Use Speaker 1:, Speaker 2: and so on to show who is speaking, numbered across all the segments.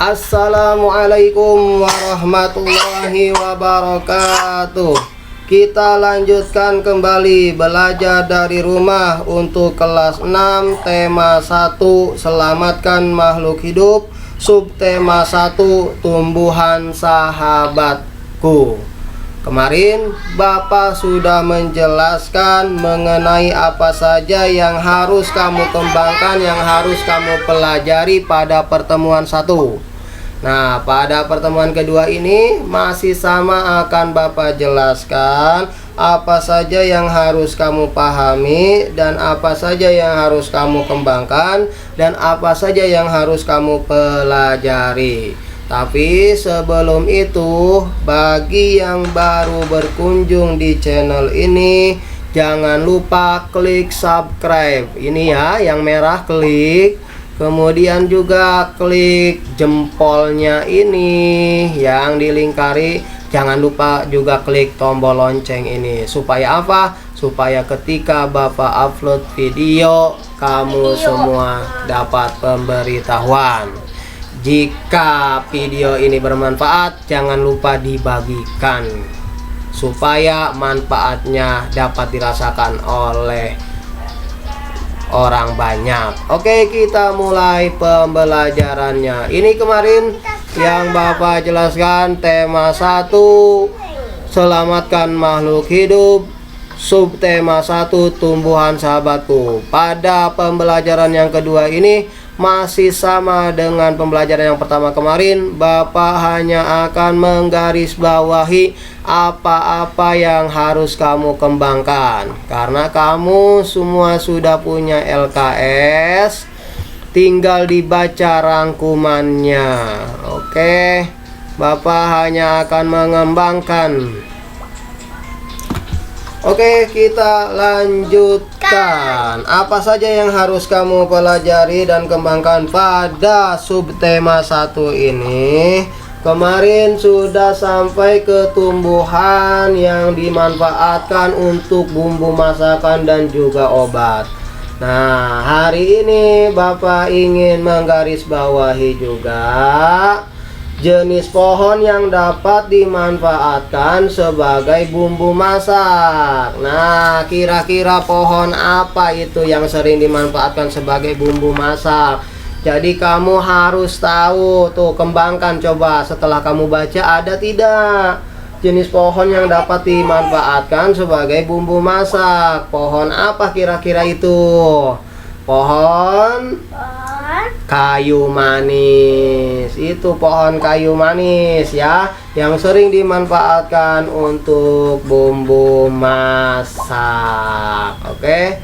Speaker 1: Assalamualaikum warahmatullahi wabarakatuh. Kita lanjutkan kembali belajar dari rumah untuk kelas 6 tema 1 selamatkan makhluk hidup, subtema 1 tumbuhan sahabatku. Kemarin Bapak sudah menjelaskan mengenai apa saja yang harus kamu kembangkan, yang harus kamu pelajari pada pertemuan 1. Nah, pada pertemuan kedua ini masih sama akan Bapak jelaskan apa saja yang harus kamu pahami dan apa saja yang harus kamu kembangkan dan apa saja yang harus kamu pelajari. Tapi sebelum itu, bagi yang baru berkunjung di channel ini, jangan lupa klik subscribe. Ini ya, yang merah klik. Kemudian juga klik jempolnya ini yang dilingkari. Jangan lupa juga klik tombol lonceng ini. Supaya apa? Supaya ketika Bapak upload video, kamu semua dapat pemberitahuan. Jika video ini bermanfaat, jangan lupa dibagikan supaya manfaatnya dapat dirasakan oleh orang banyak. Oke, kita mulai pembelajarannya. Ini kemarin yang Bapak jelaskan tema 1 selamatkan makhluk hidup, subtema 1 tumbuhan sahabatku. Pada pembelajaran yang kedua ini masih sama dengan pembelajaran yang pertama kemarin. Bapak hanya akan menggarisbawahi apa-apa yang harus kamu kembangkan. Karena kamu semua sudah punya LKS, tinggal dibaca rangkumannya. Oke, Bapak hanya akan mengembangkan. Oke, kita lanjutkan. Apa saja yang harus kamu pelajari dan kembangkan pada subtema 1 ini? Kemarin sudah sampai ke tumbuhan yang dimanfaatkan untuk bumbu masakan dan juga obat. Nah, hari ini Bapak ingin menggarisbawahi juga jenis pohon yang dapat dimanfaatkan sebagai bumbu masak. Nah, kira-kira pohon apa itu yang sering dimanfaatkan sebagai bumbu masak? Jadi kamu harus tahu tuh, kembangkan coba setelah kamu baca ada tidak jenis pohon yang dapat dimanfaatkan sebagai bumbu masak. Pohon apa kira-kira itu? Pohon kayu manis. Itu pohon kayu manis ya, yang sering dimanfaatkan untuk bumbu masak. Oke.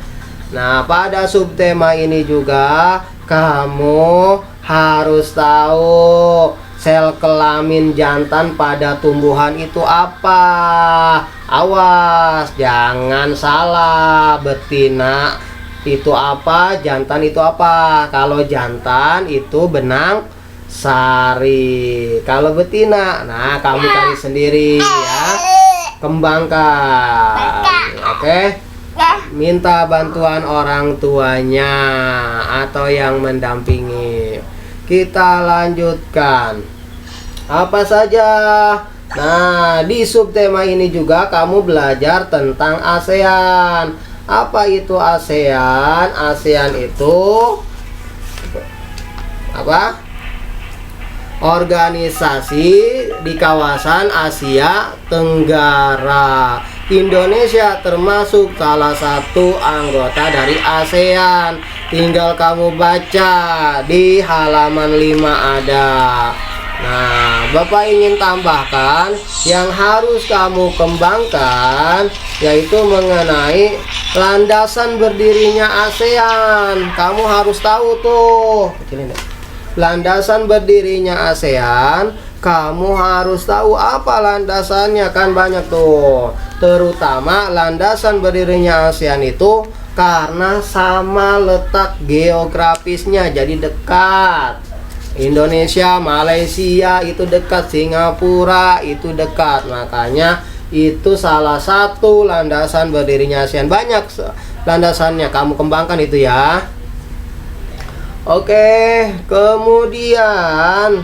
Speaker 1: Nah, pada subtema ini juga kamu harus tahu sel kelamin jantan pada tumbuhan itu apa. Awas, jangan salah. Betina itu apa, jantan itu apa? Kalau jantan itu benang sari. Kalau betina, nah kamu cari sendiri ya. Kembangkan. Oke. Minta bantuan orang tuanya atau yang mendampingi. Kita lanjutkan. Apa saja? Nah, di subtema ini juga kamu belajar tentang ASEAN. Apa itu ASEAN? ASEAN itu apa? Organisasi di kawasan Asia Tenggara. Indonesia termasuk salah satu anggota dari ASEAN. Tinggal kamu baca di halaman 5 ada. Nah, Bapak ingin tambahkan yang harus kamu kembangkan yaitu mengenai landasan berdirinya ASEAN. Kamu harus tahu tuh. Landasan berdirinya ASEAN, kamu harus tahu apa landasannya, kan banyak tuh. Terutama landasan berdirinya ASEAN itu karena sama letak geografisnya, jadi dekat. Indonesia, Malaysia itu dekat, Singapura itu dekat. Makanya itu salah satu landasan berdirinya ASEAN. Banyak landasannya, kamu kembangkan itu ya. Oke, kemudian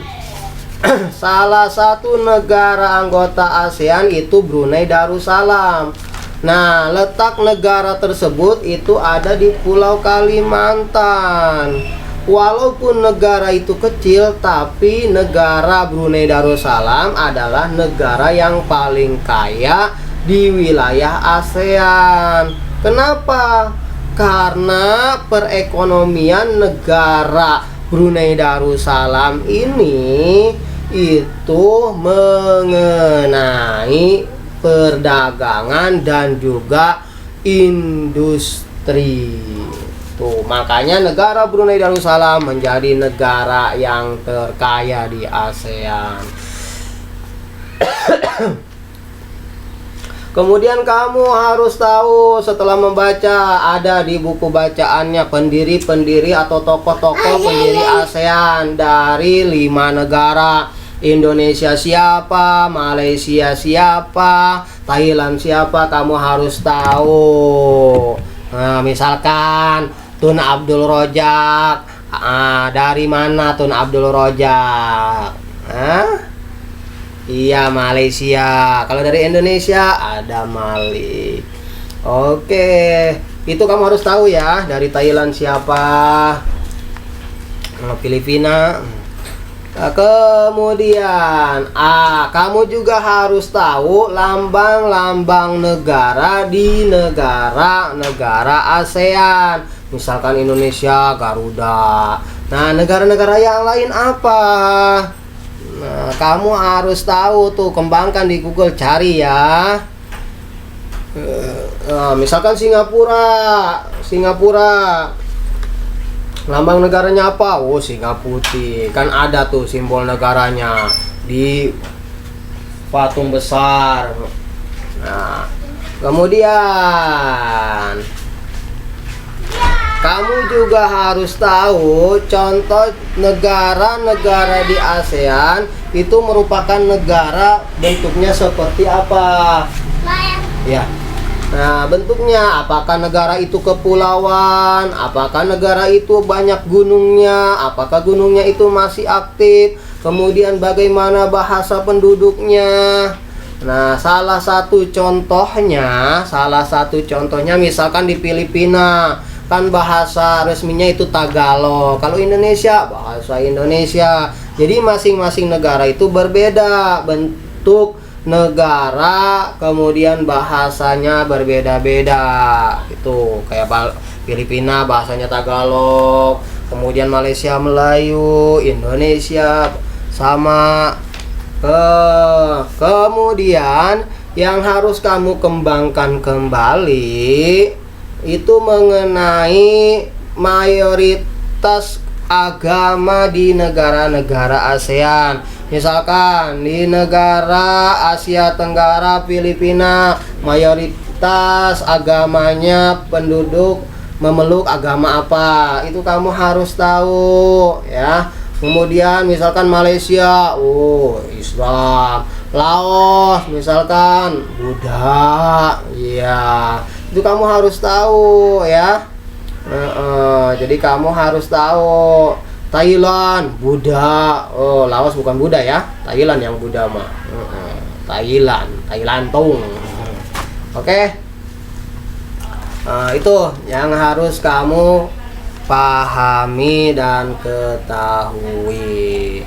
Speaker 1: salah satu negara anggota ASEAN itu Brunei Darussalam. Nah, letak negara tersebut itu ada di Pulau Kalimantan. Walaupun negara itu kecil, tapi negara Brunei Darussalam adalah negara yang paling kaya di wilayah ASEAN. Kenapa? Karena perekonomian negara Brunei Darussalam ini itu mengenai perdagangan dan juga industri. Tuh, makanya negara Brunei Darussalam menjadi negara yang terkaya di ASEAN. Kemudian kamu harus tahu setelah membaca, ada di buku bacaannya pendiri-pendiri atau tokoh-tokoh pendiri ASEAN dari 5 negara. Indonesia siapa, Malaysia siapa, Thailand siapa, kamu harus tahu. Nah, misalkan Tun Abdul Rojak, dari mana Tun Abdul Rojak? Iya, Malaysia. Kalau dari Indonesia ada Malik. Oke, itu kamu harus tahu ya. Dari Thailand siapa? Filipina. Kemudian kamu juga harus tahu lambang-lambang negara di negara-negara ASEAN. Misalkan Indonesia Garuda. Nah, negara-negara yang lain apa? Nah, kamu harus tahu tuh, kembangkan di Google, cari ya. Misalkan Singapura. Lambang negaranya apa? Oh, singa putih. Kan ada tuh simbol negaranya di patung besar. Nah, kemudian kamu juga harus tahu contoh negara-negara di ASEAN itu merupakan negara bentuknya seperti apa? Ya. Nah, bentuknya apakah negara itu kepulauan? Apakah negara itu banyak gunungnya? Apakah gunungnya itu masih aktif? Kemudian bagaimana bahasa penduduknya? Nah, salah satu contohnya misalkan di Filipina, kan bahasa resminya itu Tagalog. Kalau Indonesia, bahasa Indonesia. Jadi masing-masing negara itu berbeda bentuk negara, kemudian bahasanya berbeda-beda. Itu kayak Filipina bahasanya Tagalog, kemudian Malaysia Melayu, Indonesia sama. Kemudian yang harus kamu kembangkan kembali itu mengenai mayoritas agama di negara-negara ASEAN. Misalkan di negara Asia Tenggara Filipina, mayoritas agamanya penduduk memeluk agama apa? Itu kamu harus tahu ya. Kemudian misalkan Malaysia, Islam. Laos misalkan Buddha. Iya, itu kamu harus tahu ya. Jadi kamu harus tahu. Thailand, Buddha. Oh, Laos bukan Buddha ya. Thailand yang Buddha mah. Thailandtung. Oke. Itu yang harus kamu pahami dan ketahui.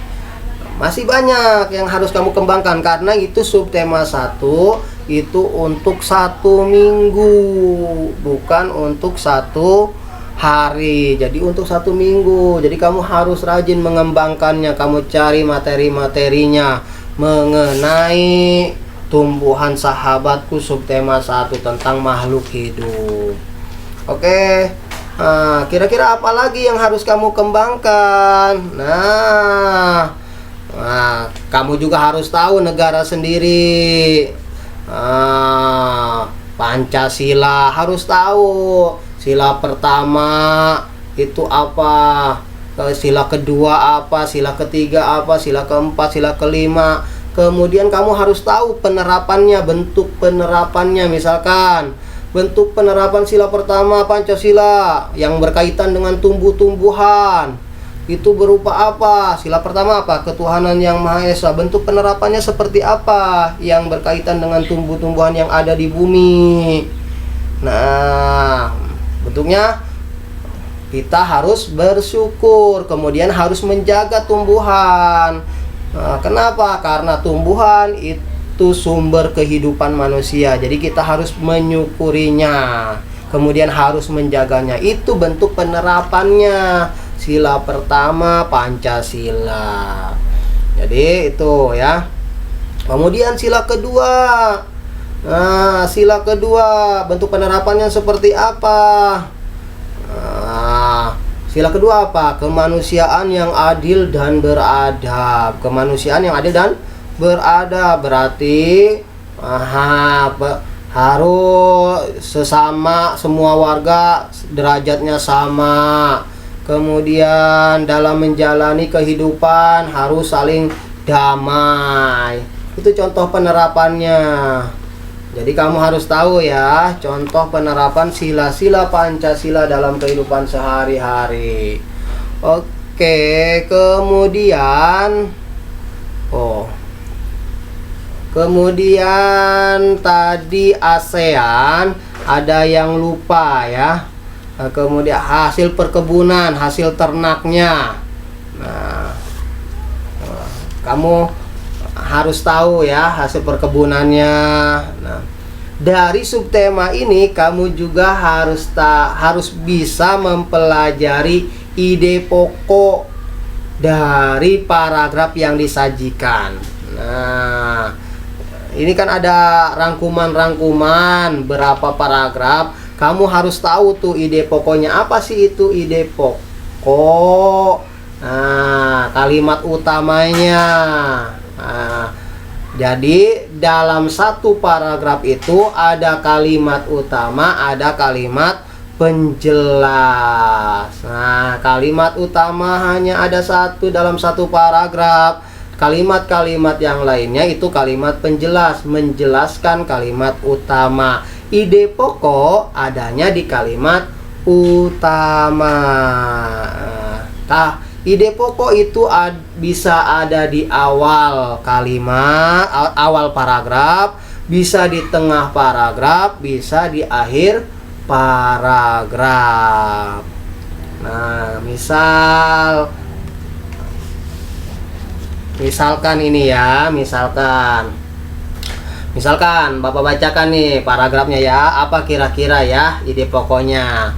Speaker 1: Masih banyak yang harus kamu kembangkan karena itu subtema 1 itu untuk 1 minggu, bukan untuk 1 hari. Jadi untuk 1 minggu. Jadi kamu harus rajin mengembangkannya. Kamu cari materi-materinya mengenai tumbuhan sahabatku subtema 1 tentang makhluk hidup. Oke. Kira-kira apa lagi yang harus kamu kembangkan? Nah, kamu juga harus tahu negara sendiri. Pancasila harus tahu. Sila pertama itu apa? Sila kedua apa? Sila ketiga apa? Sila keempat, sila kelima. Kemudian kamu harus tahu penerapannya, bentuk penerapannya. Misalkan bentuk penerapan sila pertama Pancasila yang berkaitan dengan tumbuh-tumbuhan. itu berupa apa? Sila pertama apa? Ketuhanan yang Maha Esa. Bentuk penerapannya seperti apa? Yang berkaitan dengan tumbuh-tumbuhan yang ada di bumi. Nah, bentuknya kita harus bersyukur, kemudian harus menjaga tumbuhan. Nah, kenapa? Karena tumbuhan itu sumber kehidupan manusia. Jadi kita harus menyukurinya, kemudian harus menjaganya. Itu bentuk penerapannya. Sila pertama Pancasila. Jadi itu ya. Kemudian sila kedua. Nah, sila kedua bentuk penerapannya seperti apa? Nah, sila kedua apa? Kemanusiaan yang adil dan beradab. Kemanusiaan yang adil dan beradab berarti harus sesama, semua warga derajatnya sama. Kemudian dalam menjalani kehidupan harus saling damai. Itu contoh penerapannya. Jadi kamu harus tahu ya, contoh penerapan sila-sila Pancasila dalam kehidupan sehari-hari. Oke, kemudian kemudian tadi ASEAN ada yang lupa ya. Kemudian hasil perkebunan, hasil ternaknya. Nah, kamu harus tahu ya hasil perkebunannya. Nah, dari subtema ini kamu juga harus bisa mempelajari ide pokok dari paragraf yang disajikan. Nah, ini kan ada rangkuman-rangkuman berapa paragraf. Kamu harus tahu tuh ide pokoknya. Apa sih itu ide pokok? Nah, kalimat utamanya. Nah, jadi dalam satu paragraf itu ada kalimat utama, ada kalimat penjelas. Nah, kalimat utama hanya ada satu dalam satu paragraf. Kalimat-kalimat yang lainnya itu kalimat penjelas, menjelaskan kalimat utama. Ide pokok adanya di kalimat utama. Nah, ide pokok itu bisa ada di awal kalimat, awal paragraf, bisa di tengah paragraf, bisa di akhir paragraf. Nah, misalkan ini ya, misalkan Bapak bacakan nih paragrafnya ya. Apa kira-kira ya ide pokoknya?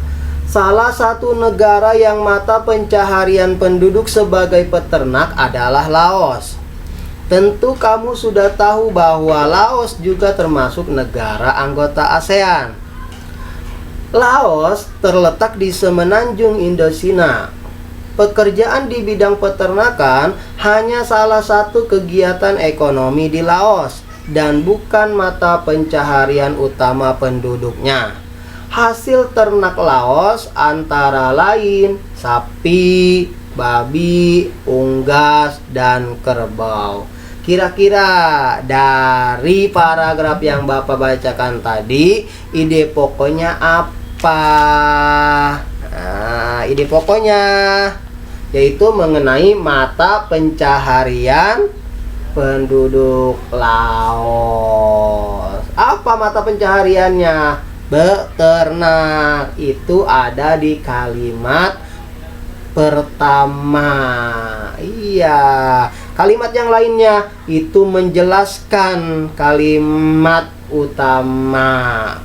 Speaker 1: Salah satu negara yang mata pencaharian penduduk sebagai peternak adalah Laos. Tentu kamu sudah tahu bahwa Laos juga termasuk negara anggota ASEAN. Laos terletak di semenanjung Indocina. Pekerjaan di bidang peternakan hanya salah satu kegiatan ekonomi di Laos dan bukan mata pencaharian utama penduduknya. Hasil ternak Laos antara lain sapi, babi, unggas, dan kerbau. Kira-kira dari paragraf yang Bapak bacakan tadi, ide pokoknya apa? Nah, ide pokoknya yaitu mengenai mata pencaharian penduduk Laos. Apa mata pencahariannya? Beternak. Itu ada di kalimat pertama. Iya. Kalimat yang lainnya itu menjelaskan kalimat utama.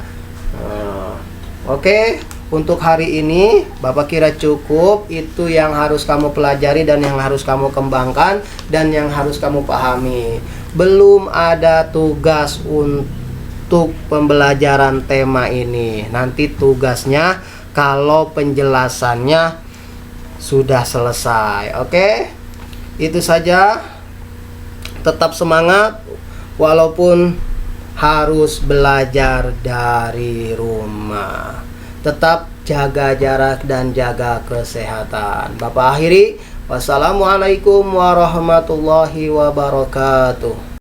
Speaker 1: Oke. Untuk hari ini Bapak kira cukup. Itu yang harus kamu pelajari dan yang harus kamu kembangkan dan yang harus kamu pahami. Belum ada tugas untuk pembelajaran tema ini. Nanti tugasnya kalau penjelasannya sudah selesai. Oke? Itu saja. Tetap semangat walaupun harus belajar dari rumah. Tetap jaga jarak dan jaga kesehatan. Bapak akhiri, wassalamualaikum warahmatullahi wabarakatuh.